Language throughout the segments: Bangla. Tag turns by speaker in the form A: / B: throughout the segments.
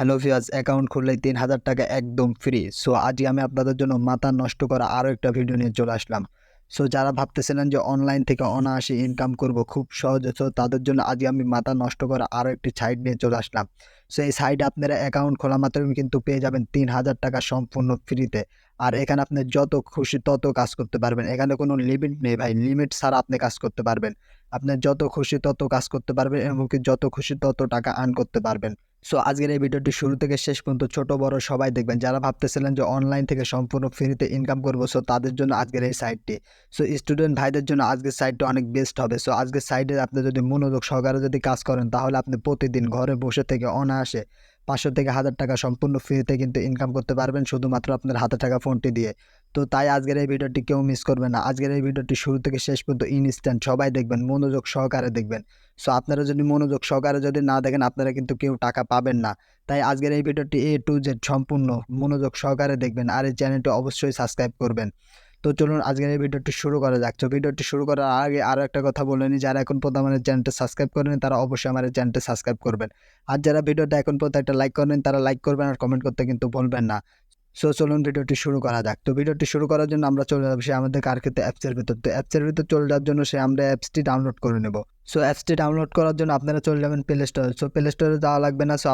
A: হ্যালো ভিউয়ার্স, অ্যাকাউন্ট খুললেই ৩,০০০ টাকা একদম ফ্রি। সো আজকে আমি আপনাদের জন্য মাথা নষ্ট করা আরও একটা ভিডিও নিয়ে চলে আসলাম। সো যারা ভাবতেছিলেন যে অনলাইন থেকে অনায়াসে ইনকাম করব খুব সহজে, সো তাদের জন্য আজকে আমি মাথা নষ্ট করা আরও একটি সাইট নিয়ে চলে আসলাম। সো এই সাইটে আপনারা অ্যাকাউন্ট খোলা মাত্রই কিন্তু পেয়ে যাবেন ৩,০০০ টাকা সম্পূর্ণ ফ্রিতে। আর এখানে আপনি যত খুশি তত কাজ করতে পারবেন। এখানে কোনো লিমিট নেই ভাই, লিমিট ছাড়া আপনি কাজ করতে পারবেন। আপনি যত খুশি তত কাজ করতে পারবেন, এমনকি যত খুশি তত টাকা আর্ন করতে পারবেন। সো আজকের এই ভিডিওটি শুরু থেকে শেষ পর্যন্ত ছোট বড় সবাই দেখবেন। যারা ভাবতেছিলেন যে অনলাইন থেকে সম্পূর্ণ ফ্রিতে ইনকাম করবো, সো তাদের জন্য আজকের এই সাইটটি। সো স্টুডেন্ট ভাইদের জন্য আজকের সাইটটা অনেক বেস্ট হবে। সো আজকের সাইটে আপনি যদি মনোযোগ সহকারে যদি কাজ করেন, তাহলে আপনি প্রতিদিন ঘরে বসে থেকে অনায়াসে ৫০০ থেকে ১,০০০ টাকা সম্পূর্ণ ফ্রিতে কিন্তু ইনকাম করতে পারবেন, শুধুমাত্র আপনার হাতে থাকা ফোনটি দিয়ে। তো তাই আজকের এই ভিডিওটি কেউ মিস করবে না। আজকের এই ভিডিওটি শুরু থেকে শেষ পর্যন্ত ইনস্ট্যান্ট সবাই দেখবেন, মনোযোগ সহকারে দেখবেন। সো আপনারা যদি মনোযোগ সহকারে যদি না দেখেন, আপনারা কিন্তু কেউ টাকা পাবেন না। তাই আজকের এই ভিডিওটি A to Z সম্পূর্ণ মনোযোগ সহকারে দেখবেন, আর এই চ্যানেলটি অবশ্যই সাবস্ক্রাইব করবেন। তো চলুন আজকের এই ভিডিওটি শুরু করা যাক। তো ভিডিওটি শুরু করার আগে আরও একটা কথা বলে নিই, যারা এখন পর্যন্ত আমার চ্যানেলটা সাবস্ক্রাইব করেন তারা অবশ্যই আমার এই চ্যানেলটা সাবস্ক্রাইব করবেন। আর যারা ভিডিওটা এখন পর্যন্ত একটা লাইক করেন তারা লাইক করবেন, আর কমেন্ট করতে কিন্তু ভুলবেন না। সো চলুন ভিডিওটি শুরু করা যাক। তো ভিডিওটি শুরু করার জন্য আমরা চলে যাবো সে আমাদের কার্কিত অ্যাপসের ভিতর। তো অ্যাপসের ভিতর চলে যাওয়ার জন্য আমরা অ্যাপসটি ডাউনলোড করে নেব। সো অ্যাপসটি ডাউনলোড করার জন্য আপনারা চলে যাবেন প্লে স্টোরে। সো প্লে স্টোরে যাওয়া লাগবে না। সো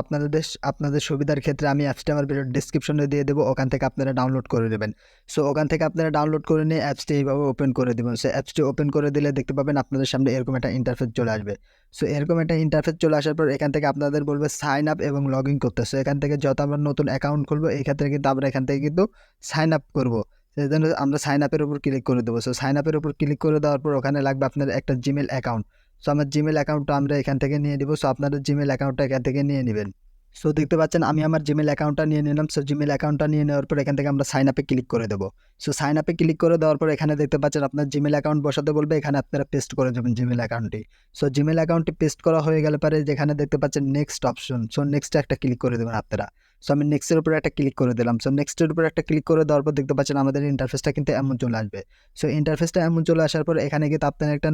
A: আপনাদের সুবিধার ক্ষেত্রে আমি অ্যাপসটি আমার ভিডিওর ডিসক্রিপশনে দিয়ে দেবো, ওখান থেকে আপনারা ডাউনলোড করে নেবেন। সো ওখান থেকে আপনারা ডাউনলোড করে নিয়ে অ্যাপসটি এইভাবে ওপেন করে দেবেন। সো অ্যাপসটি ওপেন করে দিলে দেখতে পাবেন আপনাদের সামনে এরকম একটা ইন্টারফেস চলে আসবে। সো এরকম একটা ইন্টারফেস চলে আসার পর এখান থেকে আপনাদের বলবে সাইন আপ এবং লগ ইন করতে। সো এখান থেকে যত আমরা নতুন অ্যাকাউন্ট খুলবো, এই ক্ষেত্রে কিন্তু আমরা এখান থেকে কিন্তু সাইন আপ করবো। সেজন্য আমরা সাইন আপের উপর ক্লিক করে দেবো। সো সাইন আপের উপর ক্লিক করে দেওয়ার পর ওখানে লাগবে আপনার একটা জিমেল অ্যাকাউন্ট। সো আমার জিমেল অ্যাকাউন্টটা আমরা এখান থেকে নিয়ে দিব। সো আপনাদের জিমেল অ্যাকাউন্টটা এখান থেকে নিয়ে নেবেন। সো দেখতে পাচ্ছেন আমি আমার জিমেল অ্যাকাউন্টটা নিয়ে নিলাম। সো জিমেল অ্যাকাউন্টটা নিয়ে নেওয়ার পর এখান থেকে আমরা সাইন আপে ক্লিক করে দেবো। সো সাইন আপে ক্লিক করে দেওয়ার পর এখানে দেখতে পাচ্ছেন আপনার জিমেল অ্যাকাউন্ট বসাতে বলবে, এখানে আপনারা পেস্ট করে দেবেন জিমেল অ্যাকাউন্টটি। সো জিমেল অ্যাকাউন্টটি পেস্ট করা হয়ে গেলে পরে যেখানে দেখতে পাচ্ছেন নেক্সট অপশন, সো নেক্সটে একটা ক্লিক করে দেবেন আপনারা। সো আমি নেক্সটের উপরে একটা ক্লিক করে দিলাম। সো নেক্সটের উপরে একটা ক্লিক করে দেওয়ার পর দেখতে পাচ্ছেন আমাদের ইন্টারফেসটা কিন্তু এমন চলে আসবে। সো ইন্টারফেসটা এমন চলে আসার পর এখানে কিন্তু আপনার একটা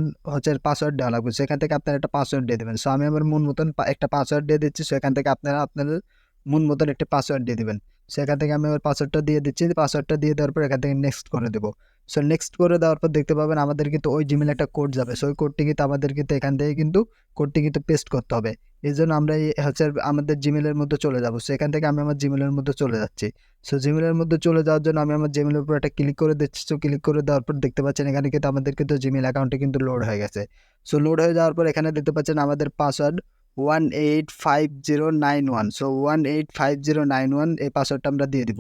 A: পাসওয়ার্ড দেওয়া লাগবে। সেখান থেকে আপনারা একটা পাসওয়ার্ড দিয়ে দেবেন। সো আমি আমার মন মতন একটা পাসওয়ার্ড দিয়ে দিচ্ছি। সো এখান থেকে আপনারা আপনাদের মন মতন একটা পাসওয়ার্ড দিয়ে দিবেন। সো এখান থেকে আমি আমার পাসওয়ার্ডটা দিয়ে দিচ্ছি। পাসওয়ার্ডটা দিয়ে দেওয়ার পর এখান থেকে নেক্সট করে দেবো। সো নেক্সট করে দেওয়ার পর দেখতে পাবেন আমাদের কিন্তু ওই জিমেলে একটা কোড যাবে। সো ওই কোডটি কিন্তু আমাদের কিন্তু এখান থেকে কিন্তু কোডটি কিন্তু পেস্ট করতে হবে। এই জন্য আমরা আমাদের জিমেলের মধ্যে চলে যাবো। সো এখান থেকে আমি আমার জিমেলের মধ্যে চলে যাচ্ছি। সো জিমেলের মধ্যে চলে যাওয়ার জন্য আমি আমার জিমেলের উপর একটা ক্লিক করে দিচ্ছি। সো ক্লিক করে দেওয়ার পর দেখতে পাচ্ছেন এখানে কিন্তু আমাদের কিন্তু জিমেল অ্যাকাউন্টে কিন্তু লোড হয়ে গেছে। সো লোড হয়ে যাওয়ার পর এখানে দেখতে পাচ্ছেন আমাদের পাসওয়ার্ড 1850911। সো 1850911 এই পাসওয়ার্ডটা আমরা দিয়ে দিব।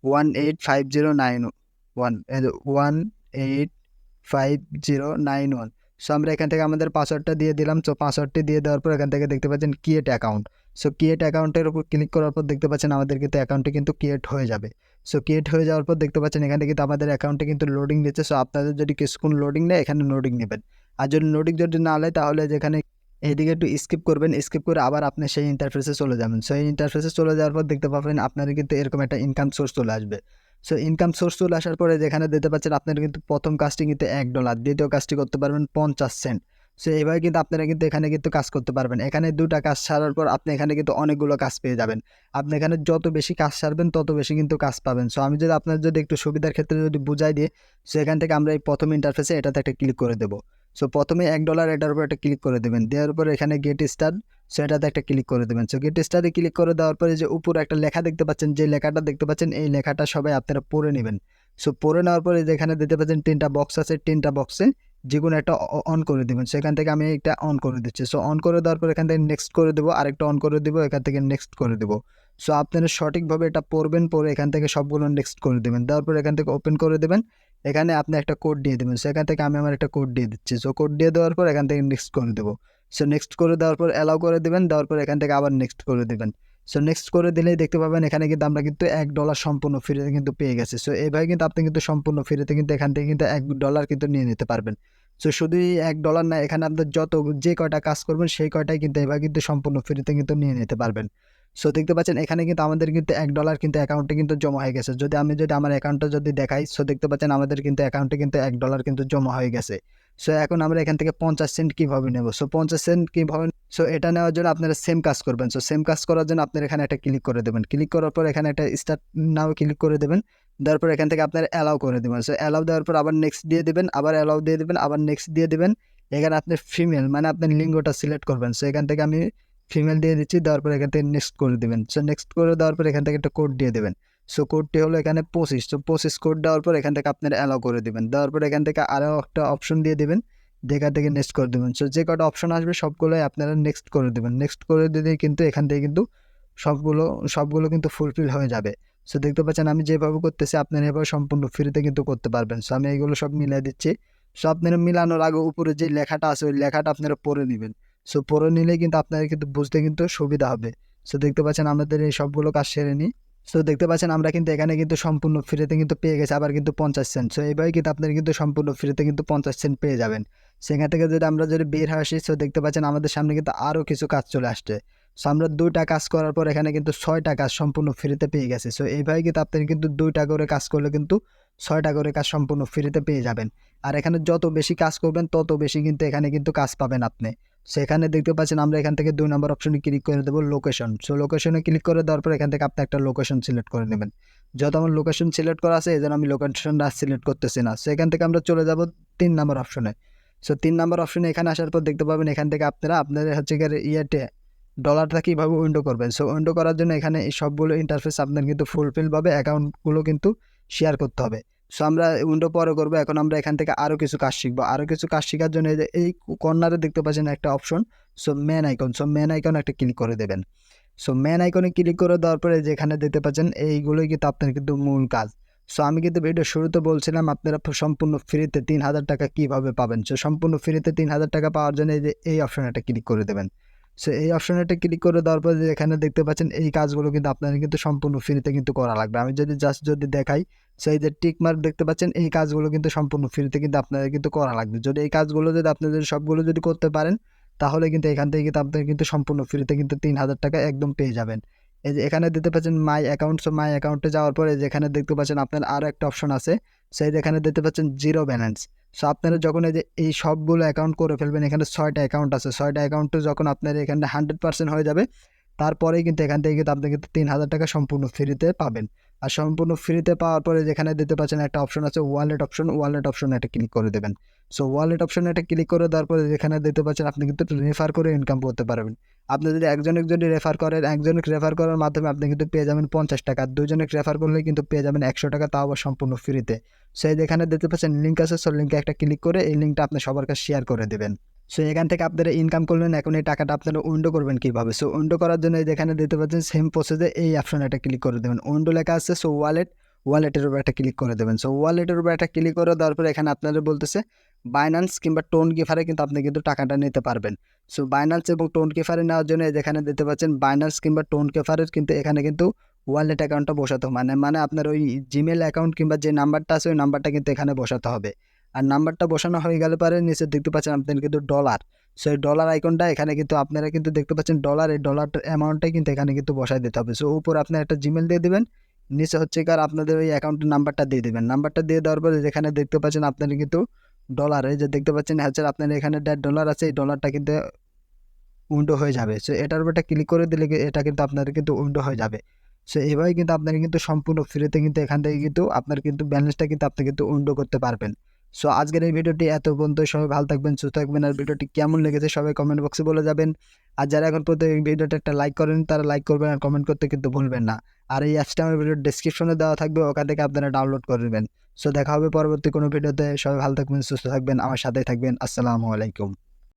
A: 1850911 1850911। সো আমরা এখান থেকে আমাদের পাসওয়ার্ডটা দিয়ে দিলাম। সো পাসওয়ার্ডটি দিয়ে দেওয়ার পর এখান থেকে দেখতে পাচ্ছেন ক্রিয়েট অ্যাকাউন্ট। সো ক্রিয়েট অ্যাকাউন্টের উপর ক্লিক করার পর দেখতে পাচ্ছেন আমাদের কিন্তু অ্যাকাউন্টটি কিন্তু ক্রিয়েট হয়ে যাবে। সো ক্রিয়েট হয়ে যাওয়ার পর দেখতে পাচ্ছেন এখানে কিন্তু আমাদের অ্যাকাউন্টে কিন্তু লোডিং দিচ্ছে। সো আপনাদের যদি কিছুক্ষণ লোডিং নেয়, এখানে লোডিং নেবেন। আর যদি লোডিং যদি না নেয়, তাহলে যেখানে এইদিকে একটু স্কিপ করবেন, স্কিপ করে আবার আপনি সেই ইন্টারফেসে চলে যাবেন। সো এই ইন্টারফেসে চলে যাওয়ার পর দেখতে পাবেন আপনার কিন্তু এরকম একটা ইনকাম সোর্স চলে আসবে। সো ইনকাম সোর্স চলে আসার পরে যেখানে দেখতে পাচ্ছেন আপনার কিন্তু প্রথম কাজটি কিন্তু $1, দ্বিতীয় কাজটি করতে পারবেন 50 সেন্ট। সো এইভাবে কিন্তু আপনারা কিন্তু এখানে কিন্তু কাজ করতে পারবেন। এখানে 2টা কাজ সারার পর আপনি এখানে কিন্তু অনেকগুলো কাজ পেয়ে যাবেন। আপনি এখানে যত বেশি কাজ সারবেন তত বেশি কিন্তু কাজ পাবেন। সো আমি যদি আপনার যদি একটু সুবিধার ক্ষেত্রে যদি বুঝাই দিই, সো এখান থেকে আমরা এই প্রথম ইন্টারফেসে এটাতে একটা ক্লিক করে দেবো। সো প্রথমে $1 এটার উপর একটা ক্লিক করে দেবেন। দেওয়ার পর এখানে গেট স্টার, সো এটাতে একটা ক্লিক করে দেবেন। সো গেট স্টারে ক্লিক করে দেওয়ার পরে যে উপরে একটা লেখা দেখতে পাচ্ছেন, যে লেখাটা দেখতে পাচ্ছেন এই লেখাটা সবাই আপনারা পড়ে নেবেন। সো পড়ে নেওয়ার পরে যেখানে দেখতে পাচ্ছেন 3টা বক্স আছে, 3টা বক্সে যেকোনো একটা অন করে দেবেন। সেখান থেকে আমি একটা অন করে দিচ্ছি। সো অন করে দেওয়ার পর এখান থেকে নেক্সট করে দেবো, আরেকটা অন করে দেবো, এখান থেকে নেক্সট করে দেবো। সো আপনারা সঠিকভাবে এটা পড়বেন, পড়ে এখান থেকে সবগুলো নেক্সট করে দেবেন। দেওয়ার পর এখান থেকে ওপেন করে দেবেন। এখানে আপনি একটা কোড দিয়ে দেবেন। সেখান থেকে আমি আমার একটা কোড দিয়ে দিচ্ছি। সো কোড দিয়ে দেওয়ার পর এখান থেকে নেক্সট করে দেবো। সো নেক্সট করে দেওয়ার পর অ্যালাউ করে দেবেন। দেওয়ার পর এখান থেকে আবার নেক্সট করে দেবেন। সো নেক্সট করে দিলেই দেখতে পাবেন এখানে কিন্তু আমরা কিন্তু $1 সম্পূর্ণ ফ্রিতে কিন্তু পেয়ে গেছি। সো এইভাবে কিন্তু আপনি কিন্তু সম্পূর্ণ ফ্রিতে কিন্তু এখান থেকে কিন্তু $1 কিন্তু নিয়ে নিতে পারবেন। সো শুধুই $1 না, এখানে আপনার যে কয়টা কাজ করবেন সেই কয়টাই কিন্তু এভাবে কিন্তু সম্পূর্ণ ফ্রিতে কিন্তু নিয়ে নিতে পারবেন। সো দেখতে পাচ্ছেন এখানে কিন্তু আমাদের কিন্তু $1 কিন্তু অ্যাকাউন্টে কিন্তু জমা হয়ে গেছে। যদি আমার অ্যাকাউন্টটা যদি দেখাই, সো দেখতে পাচ্ছেন আমাদের কিন্তু অ্যাকাউন্টে কিন্তু $1 কিন্তু জমা হয়ে গেছে। সো এখন আমরা এখান থেকে 50 সেন্ট কীভাবে নেব? সো 50 সেন্ট কীভাবে, সো এটা নেওয়ার জন্য আপনারা সেম কাজ করবেন। সো সেম কাজ করার জন্য আপনারা এখানে একটা ক্লিক করে দেবেন। ক্লিক করার পর এখানে একটা স্টার্ট নাও ক্লিক করে দেবেন। দেওয়ার পর এখান থেকে আপনারা অ্যালাউ করে দিবেন। সো অ্যালাউ দেওয়ার পর আবার নেক্সট দিয়ে দিবেন, আবার অ্যালাউ দিয়ে দিবেন, আবার নেক্সট দিয়ে দিবেন। এখানে আপনি ফিমেল মানে আপনার লিঙ্গটা সিলেক্ট করবেন। সো এখান থেকে আমি ফিমেল দিয়ে দিচ্ছি, দেওয়ার পর এখান থেকে নেক্সট করে দিবেন। সো নেক্সট করে দেওয়ার পর এখান থেকে একটা কোড দিয়ে দেবেন। সো কোডটি হলো এখানে 25। সো 25 কোড দেওয়ার পর এখান থেকে আপনারা অ্যালাউ করে দিবেন। দেওয়ার পর এখান থেকে আরও একটা অপশন দিয়ে দিবেন, যেখান থেকে নেক্সট করে দেবেন। সো যে কটা অপশন আসবে সবগুলোই আপনারা নেক্সট করে দেবেন। নেক্সট করে দিলেই কিন্তু এখান থেকে কিন্তু সবগুলো কিন্তু ফুলফিল হয়ে যাবে। সো দেখতে পাচ্ছেন আমি যেভাবে করতেছি আপনারা এভাবে সম্পূর্ণ ফ্রিতে কিন্তু করতে পারবেন। সো আমি এইগুলো সব মিলিয়ে দিচ্ছি। সো আপনারা মিলানোর আগে উপরে যে লেখাটা আছে ওই লেখাটা আপনারা পড়ে নেবেন। সো পড়ে নিলেই কিন্তু আপনারা কিন্তু বুঝতে কিন্তু সুবিধা হবে। সো দেখতে পাচ্ছেন আমাদের এই সবগুলো কাজ সেরে নিই। সো দেখতে পাচ্ছেন আমরা কিন্তু এখানে কিন্তু সম্পূর্ণ ফ্রিতে কিন্তু পেয়ে গেছি, আবার কিন্তু 50 সেন্ট। সো এইভাবে কিন্তু আপনারা কিন্তু সম্পূর্ণ ফ্রিতে কিন্তু 50 সেন্ট পেয়ে যাবেন। সেখান থেকে আমরা যদি বের হয়ে আসি, সো দেখতে পাচ্ছেন আমাদের সামনে কিন্তু আরও কিছু কাজ চলে আসছে। সো আমরা 2টা কাজ করার পর এখানে কিন্তু 6টা কাজ সম্পূর্ণ ফ্রিতে পেয়ে গেছি। সো এইভাবে কিন্তু আপনি কিন্তু 2টা করে কাজ করলে কিন্তু 6টা করে কাজ সম্পূর্ণ ফ্রিতে পেয়ে যাবেন। আর এখানে যত বেশি কাজ করবেন তত বেশি কিন্তু এখানে কিন্তু কাজ পাবেন আপনি। সেখানে দেখতে পাচ্ছেন আমরা এখান থেকে 2 নম্বর অপশনে ক্লিক করে দেবো লোকেশন। সো লোকেশনে ক্লিক করে দেওয়ার পর এখান থেকে আপনি একটা লোকেশন সিলেক্ট করে নেবেন। যেহেতু আমার লোকেশন সিলেক্ট করা আছে এজন্য আমি লোকেশনটা সিলেক্ট করতেছি না। সো এখান থেকে আমরা চলে যাব 3 নম্বর অপশনে। সো 3 নম্বর অপশনে এখানে আসার পর দেখতে পাবেন এখান থেকে আপনাদের হচ্ছে গিয়ে ইয়েতে ডলারটা কীভাবে উইন্ডো করবেন। সো উইন্ডো করার জন্য এখানে এই সবগুলো ইন্টারফেস আপনার কিন্তু ফুলফিলভাবে অ্যাকাউন্টগুলো কিন্তু শেয়ার করতে হবে। সো আমরা উইন্ডো পরে করবো। এখন আমরা এখান থেকে আরও কিছু কাজ শিখবো। আরও কিছু কাজ শেখার জন্য এই কর্নারে দেখতে পাচ্ছেন একটা option, so man icon. So man icon একটা ক্লিক করে দেবেন। সো ম্যান আইকনে ক্লিক করে দেওয়ার পরে যেখানে দেখতে পাচ্ছেন এইগুলোই কিন্তু আপনার কিন্তু মূল কাজ। সো আমি কিন্তু ভিডিও শুরুতে বলছিলাম আপনারা সম্পূর্ণ ফ্রিতে 3000 টাকা কীভাবে পাবেন। সো সম্পূর্ণ ফ্রিতে 3000 টাকা পাওয়ার জন্য এই অপশনে একটা ক্লিক করে দেবেন। সো এই অপশনে একটা ক্লিক করে দেওয়ার পরে এখানে দেখতে পাচ্ছেন এই কাজগুলো কিন্তু আপনারা কিন্তু সম্পূর্ণ ফ্রিতে কিন্তু করা লাগবে। আমি যদি দেখাই, সো এই যে টিক মার্ক দেখতে পাচ্ছেন এই কাজগুলো কিন্তু সম্পূর্ণ ফ্রিতে কিন্তু আপনাদের কিন্তু করা লাগবে। যদি এই কাজগুলো যদি আপনাদের সবগুলো যদি করতে পারেন তাহলে কিন্তু এখান থেকে কিন্তু আপনারা কিন্তু সম্পূর্ণ ফ্রিতে কিন্তু 3000 টাকা একদম পেয়ে যাবেন। এই যে এখানে দেখতে পাচ্ছেন মাই অ্যাকাউন্ট। সো মাই অ্যাকাউন্টে যাওয়ার পরে যেখানে দেখতে পাচ্ছেন আপনার আরও একটা অপশন আছে, সেই যেখানে দেখতে পাচ্ছেন জিরো ব্যালেন্স। সো আপনারা যখন এই সবগুলো অ্যাকাউন্ট করে ফেলবেন, এখানে 6টা অ্যাকাউন্ট আছে, 6টা অ্যাকাউন্টে যখন আপনার এখানে 100% হয়ে যাবে তারপরেই কিন্তু এখান থেকে কিন্তু আপনি কিন্তু 3000 টাকা সম্পূর্ণ ফ্রিতে পাবেন। আর সম্পূর্ণ ফ্রিতে পাওয়ার পরে যেখানে দেখতে পাচ্ছেন একটা অপশন আছে ওয়ালেট অপশন, ওয়ালেট অপশনে একটা ক্লিক করে দেবেন। সো ওয়ালেট অপশনে একটা ক্লিক করে দেওয়ার পরে যেখানে দেখতে পাচ্ছেন আপনি কিন্তু রেফার করে ইনকাম করতে পারবেন। আপনি যদি একজনকে যদি রেফার করেন, একজনকে রেফার করার মাধ্যমে আপনি কিন্তু পেয়ে যাবেন 50 টাকা। আর 2জনকে রেফার করলে কিন্তু পেয়ে যাবেন 100 টাকা, তাও আবার সম্পূর্ণ ফ্রিতে। সো যেখানে দেখতে পাচ্ছেন লিঙ্ক আছে, সো লিঙ্কে একটা ক্লিক করে এই লিঙ্কটা আপনি সবার কাছে শেয়ার করে দেবেন। সো এখান থেকে আপনারা ইনকাম করলেন। এখন এই টাকাটা আপনারা উইন্ডো করবেন কীভাবে? সো উইন্ডো করার জন্য যেখানে দেখতে পাচ্ছেন সেম প্রসেসে এই অপশনে একটা ক্লিক করে দেবেন। উইন্ডো লেখা আছে, সো ওয়ালেটের উপর একটা ক্লিক করে দেবেন। সো ওয়ালেটের উপর একটা ক্লিক করে দেওয়ার পরে এখানে আপনাদের বলতেছে বাইন্যান্স কিংবা টোন গিফারে কিন্তু আপনি কিন্তু টাকাটা নিতে পারবেন। সো বাইন্যান্স এবং টোন গিফারে নেওয়ার জন্য যেখানে দেখতে পাচ্ছেন বাইন্যান্স কিংবা টোন গিফারের কিন্তু এখানে কিন্তু ওয়ালেট অ্যাকাউন্টটা বসাতে মানে আপনার ওই জিমেল অ্যাকাউন্ট কিংবা যে নাম্বারটা আছে ওই নাম্বারটা কিন্তু এখানে বসাতে হবে। আর নাম্বারটা বসানো হয়ে গেলে পরে নিচে দেখতে পাচ্ছেন আপনার কিন্তু ডলার। সো এই ডলার আইকনটা এখানে কিন্তু আপনারা কিন্তু দেখতে পাচ্ছেন ডলার, এই ডলারটার অ্যামাউন্টটাই কিন্তু এখানে কিন্তু বসায় দিতে হবে। সো উপরে আপনার একটা জিমেল দিয়ে দেবেন, নিচে হচ্ছে কার আপনাদের ওই অ্যাকাউন্টের নাম্বারটা দিয়ে দেবেন। নাম্বারটা দিয়ে দেওয়ার পরে যেখানে দেখতে পাচ্ছেন আপনারা কিন্তু ডলার, এই যে দেখতে পাচ্ছেন হচ্ছে আপনার এখানে $1.5 আছে, এই ডলারটা কিন্তু উইন্ডো হয়ে যাবে। সো এটার উপর একটা ক্লিক করে দিলে এটা কিন্তু আপনাদের কিন্তু উইন্ডো হয়ে যাবে। সো এভাবে কিন্তু আপনারা কিন্তু সম্পূর্ণ ফ্রিতে কিন্তু এখান থেকে কিন্তু আপনার কিন্তু ব্যালেন্সটা কিন্তু আপনি কিন্তু উইন্ডো করতে পারবেন। সো আজকের এই ভিডিওটি এত পর্যন্ত। সবাই ভালো থাকবেন, সুস্থ থাকবেন। আর ভিডিওটি কেমন লেগেছে সবাই কমেন্ট বক্সে বলে যাবেন। আর যারা এখন পর্যন্ত এই ভিডিওটা একটা লাইক করেন তারা লাইক করবেন আর কমেন্ট করতে কিন্তু ভুলবেন না। আর এই অ্যাপসটা আমার ভিডিওর ডেসক্রিপশনে দেওয়া থাকবে, ওখান থেকে আপনারা ডাউনলোড করে নেবেন। সো দেখা হবে পরবর্তী কোনো ভিডিওতে। সবাই ভালো থাকবেন, সুস্থ থাকবেন, আমার সাথেই থাকবেন। আসসালামু আলাইকুম।